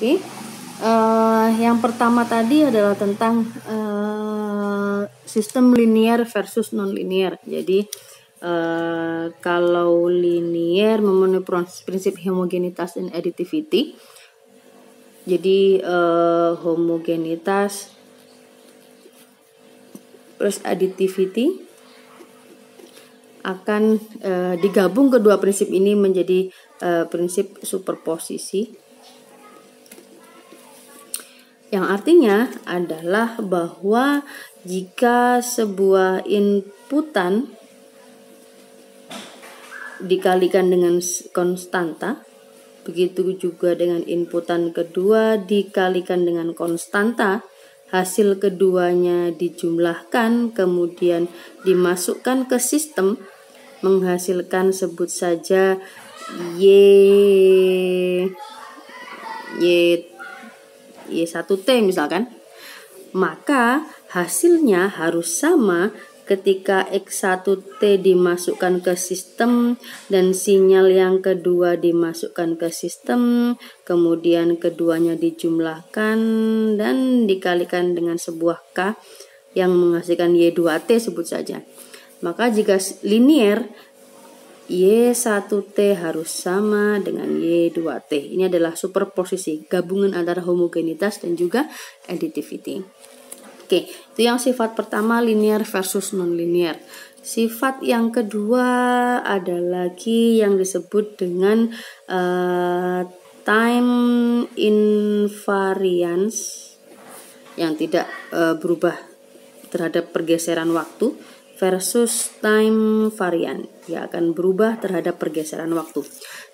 Oke. Yang pertama tadi adalah tentang sistem linear versus non-linear. Jadi kalau linear memenuhi prinsip homogenitas dan additivity. Jadi homogenitas plus additivity akan digabung kedua prinsip ini menjadi prinsip superposisi. Yang artinya adalah bahwa jika sebuah inputan dikalikan dengan konstanta, begitu juga dengan inputan kedua dikalikan dengan konstanta, hasil keduanya dijumlahkan kemudian dimasukkan ke sistem menghasilkan sebut saja Y1T misalkan, maka hasilnya harus sama ketika X1T dimasukkan ke sistem dan sinyal yang kedua dimasukkan ke sistem, kemudian keduanya dijumlahkan dan dikalikan dengan sebuah K yang menghasilkan Y2T sebut saja. Maka jika linear, Y1T harus sama dengan Y2T. Ini adalah superposisi, gabungan antara homogenitas dan juga additivity. Oke, itu yang sifat pertama, linear versus non-linear. Sifat yang kedua ada lagi yang disebut dengan time invariance yang tidak berubah terhadap pergeseran waktu versus time variant yang akan berubah terhadap pergeseran waktu.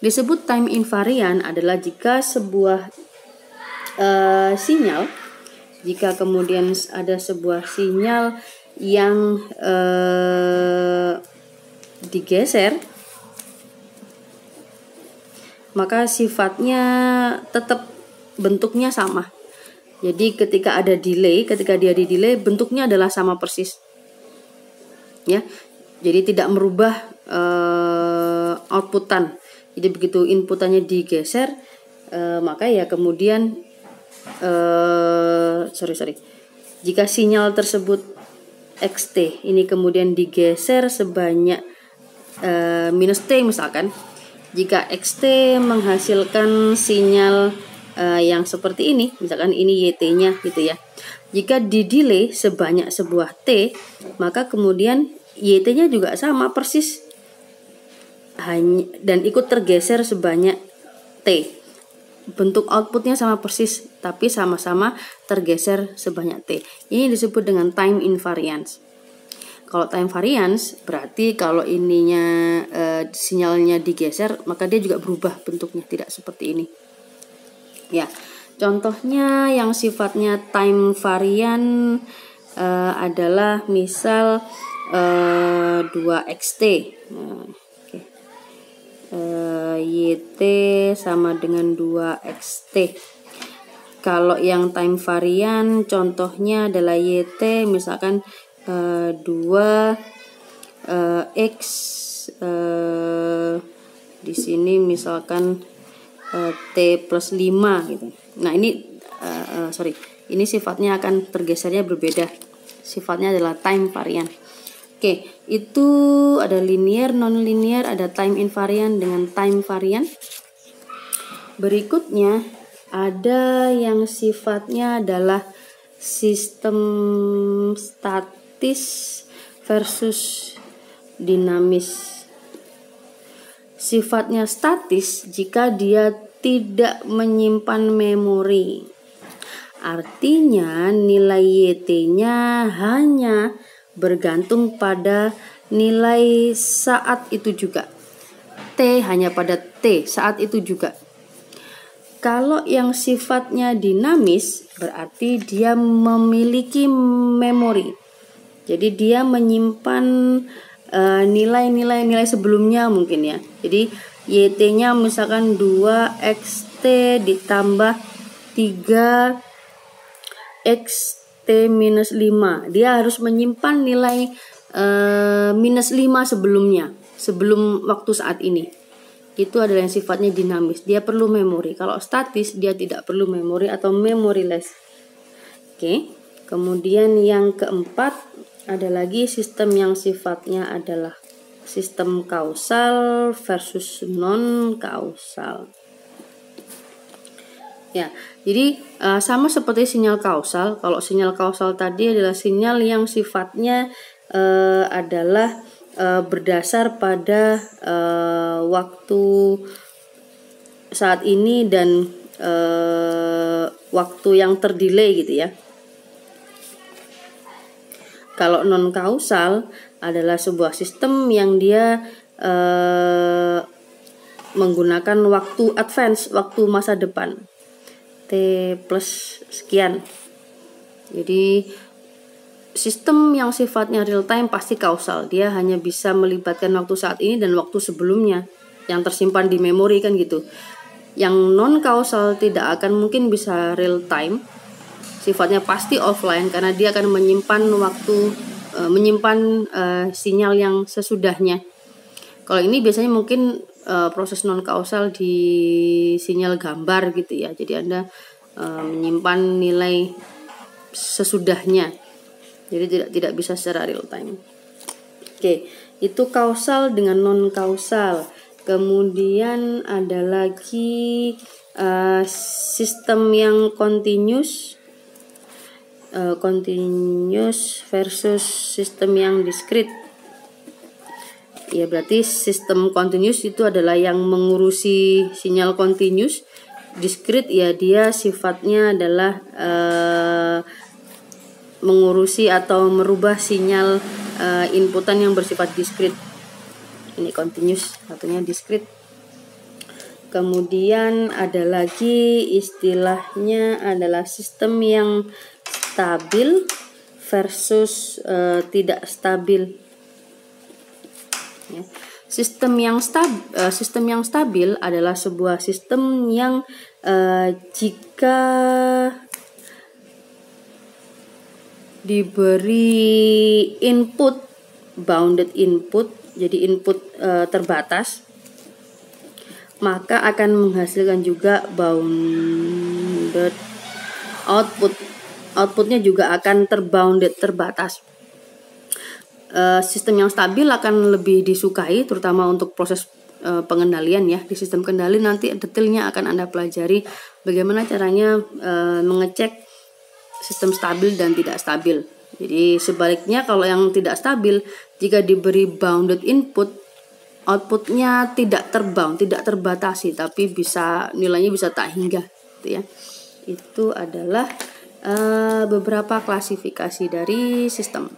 Disebut time invariant adalah jika sebuah sinyal, jika kemudian ada sebuah sinyal yang digeser, maka sifatnya tetap bentuknya sama. Jadi ketika ada delay, ketika dia di delay, bentuknya adalah sama persis. Ya, jadi tidak merubah outputan. Jadi begitu inputannya digeser, maka ya kemudian jika sinyal tersebut XT ini kemudian digeser sebanyak minus T misalkan, jika XT menghasilkan sinyal yang seperti ini, misalkan ini YT-nya gitu ya. Jika di delay sebanyak sebuah T, maka kemudian YT-nya juga sama persis dan ikut tergeser sebanyak T. Bentuk outputnya sama persis, tapi sama-sama tergeser sebanyak T. Ini disebut dengan time invariance. Kalau time variance berarti kalau ininya sinyalnya digeser, maka dia juga berubah bentuknya, tidak seperti ini. Ya, contohnya yang sifatnya time variant adalah misal 2xt. YT sama dengan 2xt. Kalau yang time variant contohnya adalah YT misalkan 2x di sini misalkan T plus 5 gitu. Nah ini ini sifatnya akan tergesernya berbeda. Sifatnya adalah time variant. Oke, itu ada linear, non-linear, ada time invariant dengan time variant. Berikutnya ada yang sifatnya adalah sistem statis versus dinamis. Sifatnya statis jika dia tidak menyimpan memori. Artinya nilai YT-nya hanya bergantung pada nilai saat itu juga. T hanya pada T saat itu juga. Kalau yang sifatnya dinamis berarti dia memiliki memori. Jadi dia menyimpan nilai-nilai sebelumnya mungkin ya. Jadi YT-nya misalkan 2xt ditambah 3xt minus 5. Dia harus menyimpan nilai minus 5 sebelumnya, sebelum waktu saat ini. itu adalah yang sifatnya dinamis, dia perlu memori. Kalau statis dia tidak perlu memori atau memoryless. Oke. Kemudian yang keempat ada lagi sistem yang sifatnya adalah sistem kausal versus non kausal. Ya, jadi sama seperti sinyal kausal. Kalau sinyal kausal tadi adalah sinyal yang sifatnya adalah berdasar pada waktu saat ini dan waktu yang terdelay gitu ya. Kalau non kausal adalah sebuah sistem yang dia menggunakan waktu advance, waktu masa depan T plus sekian. Jadi sistem yang sifatnya real time pasti kausal. Dia hanya bisa melibatkan waktu saat ini dan waktu sebelumnya yang tersimpan di memori kan gitu. Yang non kausal tidak akan mungkin bisa real time. Sifatnya pasti offline karena dia akan menyimpan waktu, sinyal yang sesudahnya. Kalau ini biasanya mungkin proses non kausal di sinyal gambar gitu ya. Jadi Anda menyimpan nilai sesudahnya. Jadi tidak bisa secara real time. Oke, itu kausal dengan non kausal. Kemudian ada lagi sistem yang continuous versus sistem yang discrete. Ya, berarti sistem continuous itu adalah yang mengurusi sinyal continuous. Discrete ya dia sifatnya adalah mengurusi atau merubah sinyal inputan yang bersifat discrete. Ini continuous, satunya discrete. Kemudian ada lagi istilahnya adalah sistem yang stabil versus tidak stabil. Ya. Sistem yang stabil adalah sebuah sistem yang jika diberi input, bounded input, jadi input terbatas, maka akan menghasilkan juga bounded output. Outputnya juga akan terbatas. Sistem yang stabil akan lebih disukai, terutama untuk proses pengendalian ya. Di sistem kendali nanti detailnya akan Anda pelajari bagaimana caranya mengecek sistem stabil dan tidak stabil. Jadi sebaliknya kalau yang tidak stabil, jika diberi bounded input, outputnya tidak terbatasi, tapi nilainya bisa tak hingga, gitu ya. Itu adalah beberapa klasifikasi dari sistem.